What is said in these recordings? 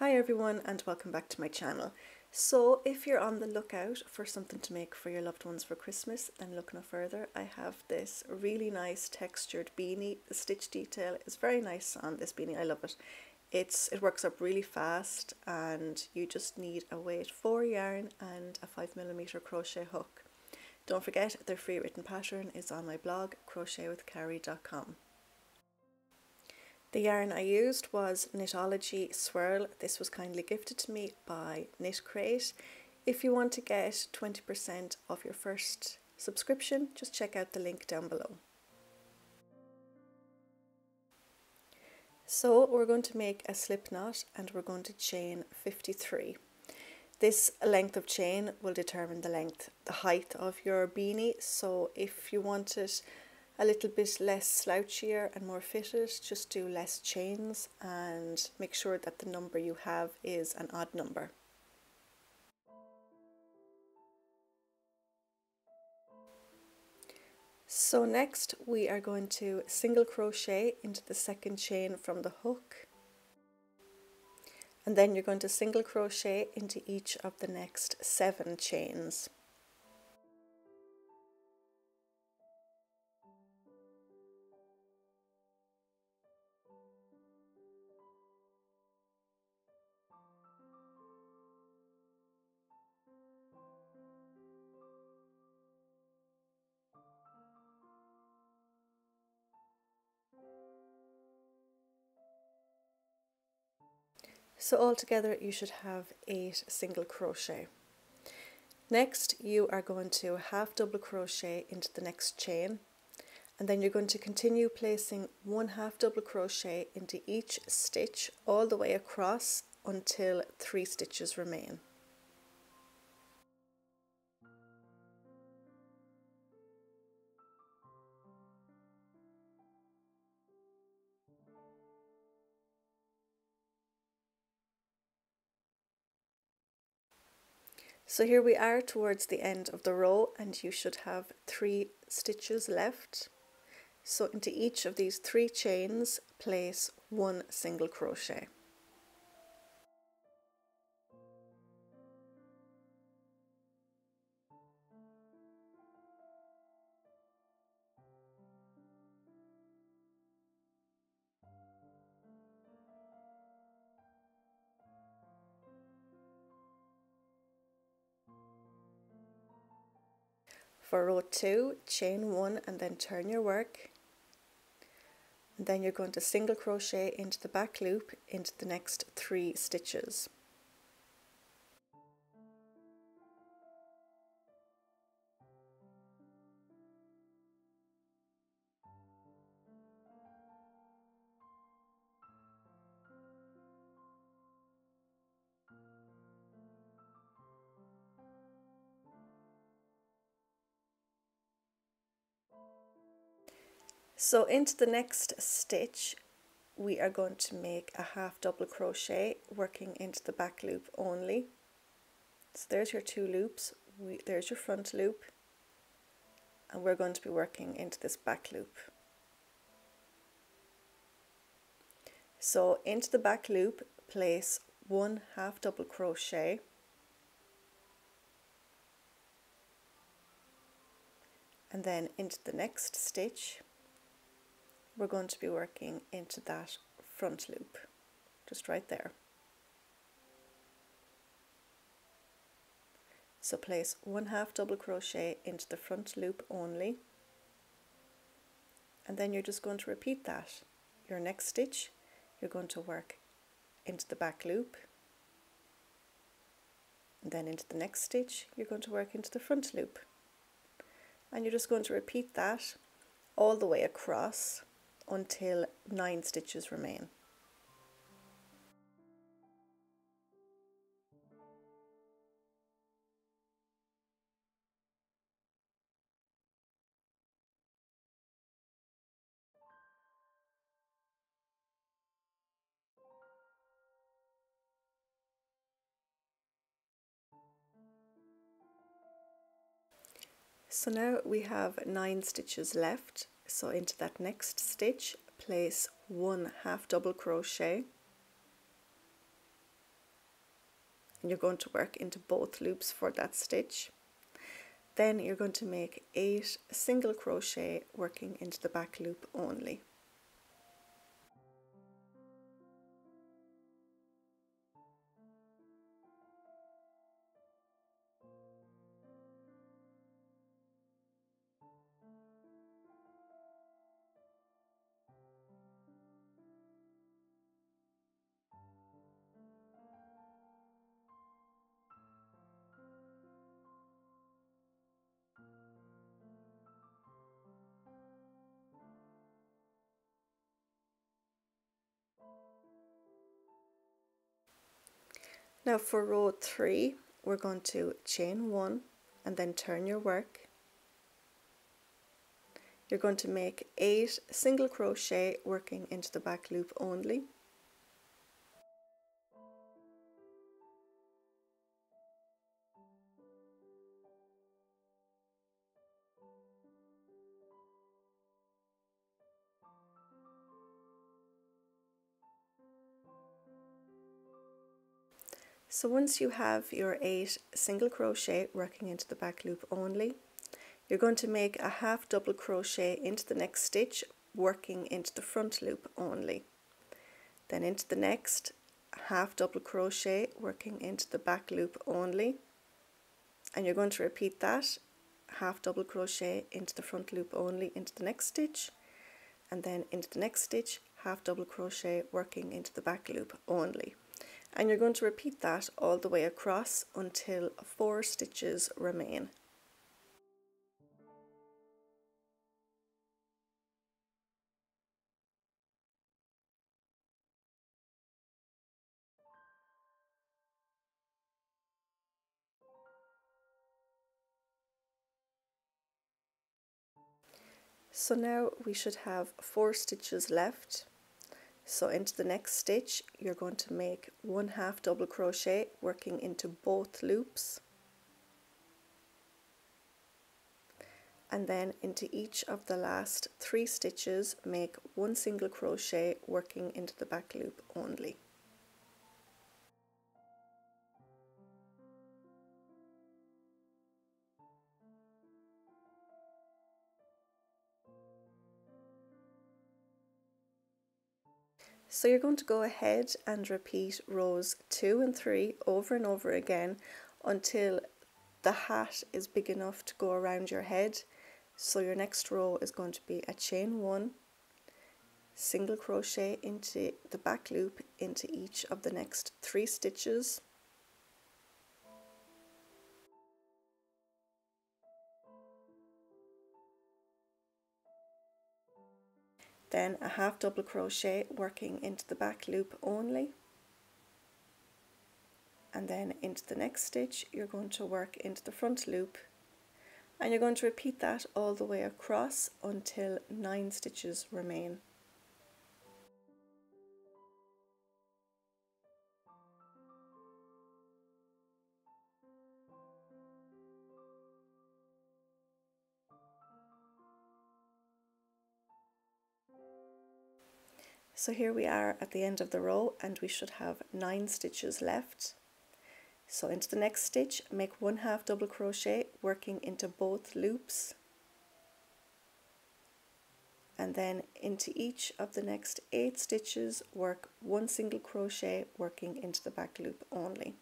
Hi everyone and welcome back to my channel. So if you're on the lookout for something to make for your loved ones for Christmas, then look no further. I have this really nice textured beanie. The stitch detail is very nice on this beanie. I love it. It works up really fast and you just need a weight 4 yarn and a 5mm crochet hook. Don't forget their free written pattern is on my blog crochetwithcarrie.com. The yarn I used was Knitology Swirl. This was kindly gifted to me by Knit Crate. If you want to get 20% off your first subscription, just check out the link down below. So we're going to make a slip knot and we're going to chain 53. This length of chain will determine the height of your beanie. So if you want it a little bit less slouchier and more fitted, just do less chains and make sure that the number you have is an odd number. So next we are going to single crochet into the second chain from the hook, and then you're going to single crochet into each of the next 7 chains. So altogether you should have 8 single crochet. Next you are going to half double crochet into the next chain, and then you're going to continue placing 1 half double crochet into each stitch all the way across until 3 stitches remain. So here we are towards the end of the row and you should have 3 stitches left. So into each of these 3 chains place 1 single crochet. For row 2, chain 1 and then turn your work. And then you're going to single crochet into the back loop into the next 3 stitches. So into the next stitch we are going to make a half double crochet working into the back loop only. So there's your 2 loops, there's your front loop, and we're going to be working into this back loop. So into the back loop place 1 half double crochet, and then into the next stitch we're going to be working into that front loop, just right there. So place 1 half double crochet into the front loop only, and then you're just going to repeat that. Your next stitch you're going to work into the back loop, and then into the next stitch you're going to work into the front loop, and you're just going to repeat that all the way across until 9 stitches remain. So now we have 9 stitches left. So into that next stitch place 1 half double crochet, and you're going to work into both loops for that stitch. Then you're going to make 8 single crochet working into the back loop only. Now for row 3, we're going to chain 1 and then turn your work. You're going to make 8 single crochet working into the back loop only. So once you have your 8 single crochet working into the back loop only, you're going to make a half double crochet into the next stitch working into the front loop only. Then into the next, half double crochet working into the back loop only, and you're going to repeat that, half double crochet into the front loop only into the next stitch, and then into the next stitch, half double crochet working into the back loop only. And you're going to repeat that all the way across until 4 stitches remain. So now we should have 4 stitches left. So into the next stitch you're going to make 1 half double crochet working into both loops, and then into each of the last 3 stitches make 1 single crochet working into the back loop only. So you're going to go ahead and repeat rows 2 and 3 over and over again until the hat is big enough to go around your head. So your next row is going to be a chain 1, single crochet into the back loop into each of the next 3 stitches, then a half double crochet working into the back loop only, and then into the next stitch you're going to work into the front loop, and you're going to repeat that all the way across until 9 stitches remain. So here we are at the end of the row and we should have 9 stitches left. So into the next stitch make 1 half double crochet working into both loops, and then into each of the next 8 stitches work 1 single crochet working into the back loop only.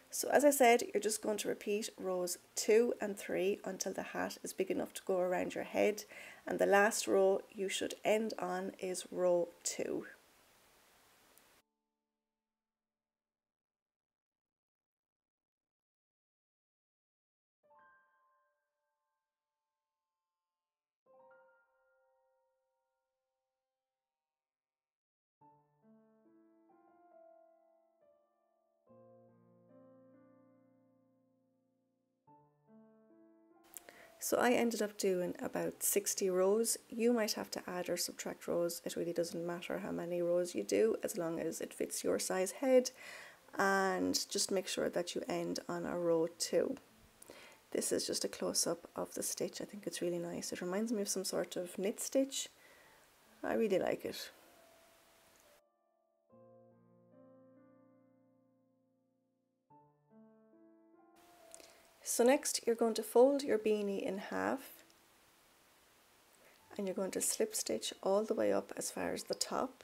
So as I said, you're just going to repeat rows 2 and 3 until the hat is big enough to go around your head, and the last row you should end on is row 2. So I ended up doing about 60 rows. You might have to add or subtract rows. It really doesn't matter how many rows you do as long as it fits your size head, and just make sure that you end on a row 2. This is just a close-up of the stitch. I think it's really nice. It reminds me of some sort of knit stitch. I really like it. So next you're going to fold your beanie in half and you're going to slip stitch all the way up as far as the top.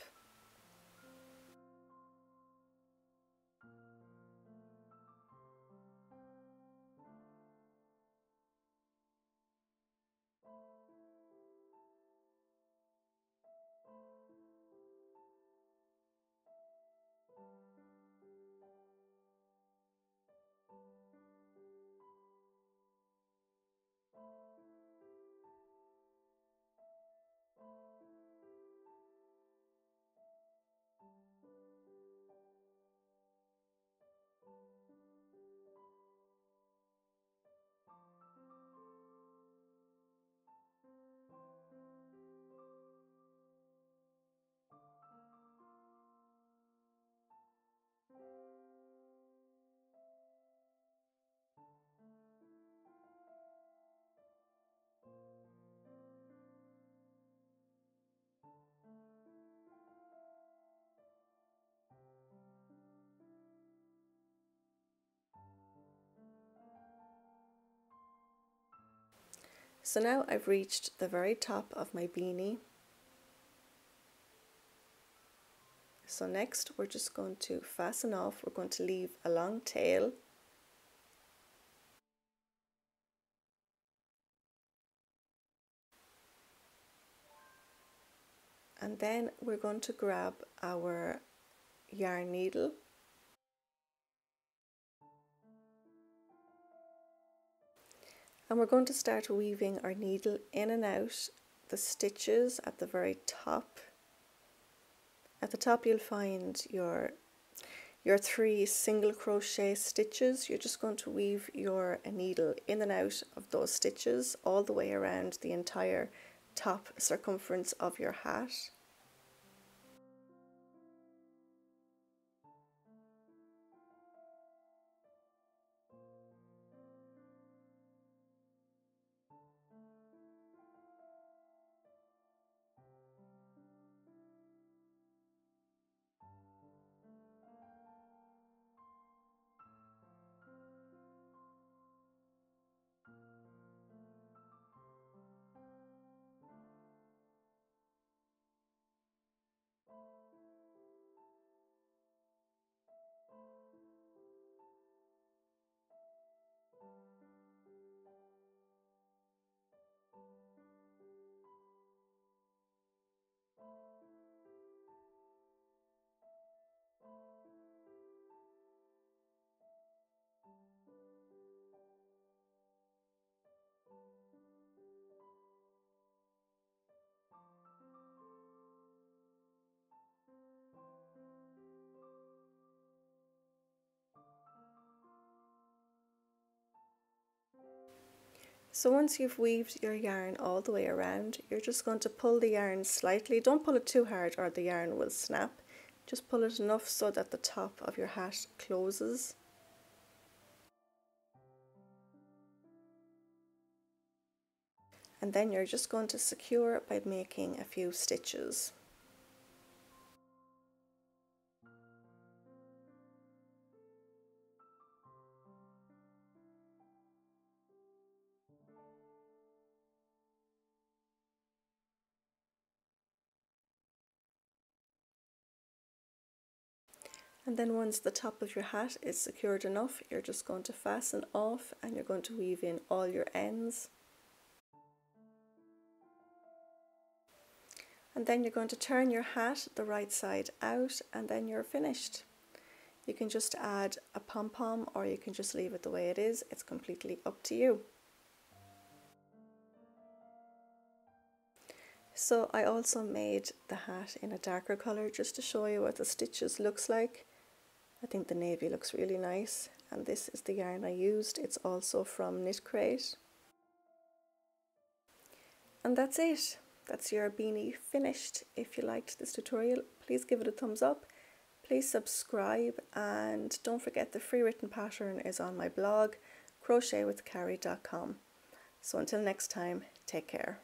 So now I've reached the very top of my beanie. So next we're just going to fasten off, we're going to leave a long tail. And then we're going to grab our yarn needle and we're going to start weaving our needle in and out the stitches at the very top. At the top you'll find your 3 single crochet stitches. You're just going to weave your needle in and out of those stitches all the way around the entire top circumference of your hat. So once you've weaved your yarn all the way around, you're just going to pull the yarn slightly. Don't pull it too hard or the yarn will snap. Just pull it enough so that the top of your hat closes. And then you're just going to secure by making a few stitches. And then once the top of your hat is secured enough, you're just going to fasten off and you're going to weave in all your ends. And then you're going to turn your hat the right side out and then you're finished. You can just add a pom-pom or you can just leave it the way it is. It's completely up to you. So I also made the hat in a darker colour just to show you what the stitches looks like. I think the navy looks really nice, and this is the yarn I used. It's also from Knit Crate. And that's it. That's your beanie finished. If you liked this tutorial, please give it a thumbs up. Please subscribe and don't forget the free written pattern is on my blog crochetwithcarrie.com. So until next time, take care.